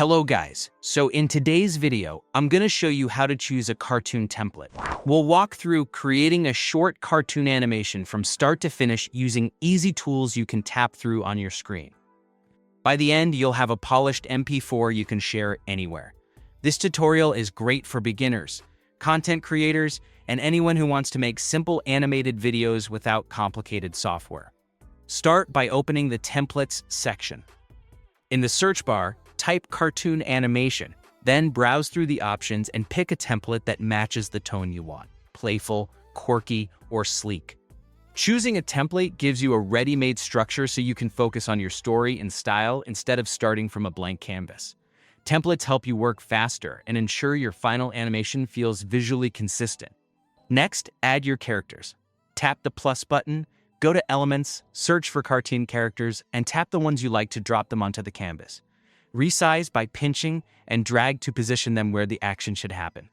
Hello guys, so in today's video, I'm going to show you how to choose a cartoon template. We'll walk through creating a short cartoon animation from start to finish using easy tools you can tap through on your screen. By the end, you'll have a polished MP4 you can share anywhere. This tutorial is great for beginners, content creators, and anyone who wants to make simple animated videos without complicated software. Start by opening the Templates section. In the search bar, type cartoon animation, then browse through the options and pick a template that matches the tone you want: playful, quirky, or sleek. Choosing a template gives you a ready-made structure so you can focus on your story and style instead of starting from a blank canvas. Templates help you work faster and ensure your final animation feels visually consistent. Next, add your characters. Tap the plus button, go to Elements, search for cartoon characters, and tap the ones you like to drop them onto the canvas. Resize by pinching and drag to position them where the action should happen.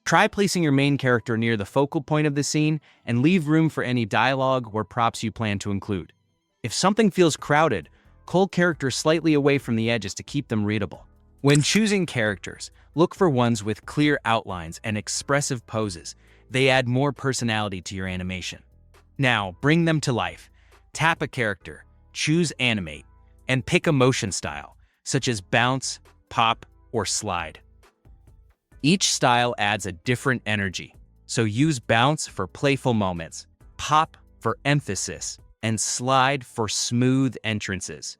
Try placing your main character near the focal point of the scene and leave room for any dialogue or props you plan to include. If something feels crowded, pull characters slightly away from the edges to keep them readable. When choosing characters, look for ones with clear outlines and expressive poses. They add more personality to your animation. Now, bring them to life. Tap a character, choose Animate, and pick a motion style, such as bounce, pop, or slide. Each style adds a different energy, so use bounce for playful moments, pop for emphasis, and slide for smooth entrances.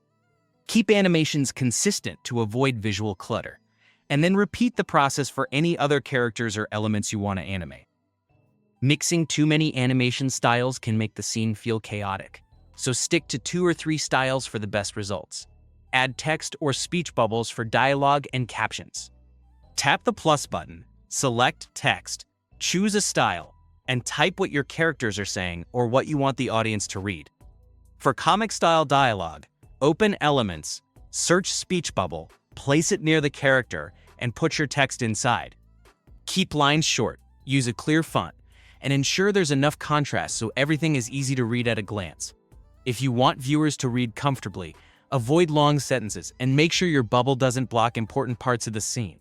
Keep animations consistent to avoid visual clutter, and then repeat the process for any other characters or elements you want to animate. Mixing too many animation styles can make the scene feel chaotic, so stick to 2 or 3 styles for the best results. Add text or speech bubbles for dialogue and captions. Tap the plus button, select text, choose a style, and type what your characters are saying or what you want the audience to read. For comic-style dialogue, open Elements, search speech bubble, place it near the character, and put your text inside. Keep lines short, use a clear font, and ensure there's enough contrast so everything is easy to read at a glance. If you want viewers to read comfortably, avoid long sentences and make sure your bubble doesn't block important parts of the scene.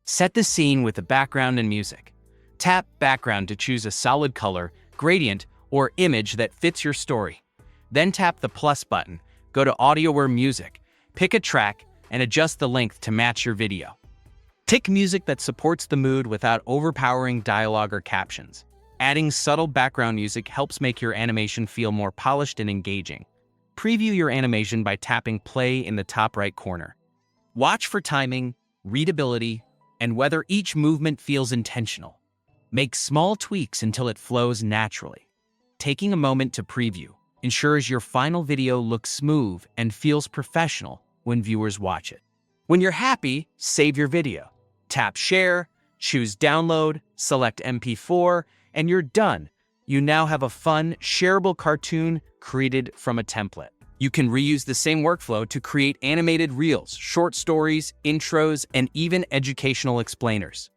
Set the scene with a background and music. Tap Background to choose a solid color, gradient, or image that fits your story. Then tap the plus button, go to Audio or Music, pick a track, and adjust the length to match your video. Pick music that supports the mood without overpowering dialogue or captions. Adding subtle background music helps make your animation feel more polished and engaging. Preview your animation by tapping play in the top right corner. Watch for timing, readability, and whether each movement feels intentional. Make small tweaks until it flows naturally. Taking a moment to preview ensures your final video looks smooth and feels professional when viewers watch it. When you're happy, save your video. Tap Share, choose Download, select MP4, and you're done. You now have a fun, shareable cartoon created from a template. You can reuse the same workflow to create animated reels, short stories, intros, and even educational explainers.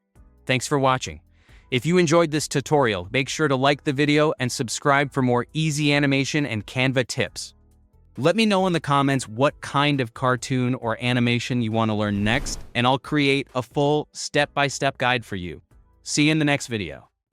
Thanks for watching. If you enjoyed this tutorial, make sure to like the video and subscribe for more easy animation and Canva tips. Let me know in the comments what kind of cartoon or animation you want to learn next, and I'll create a full step-by-step guide for you. See you in the next video.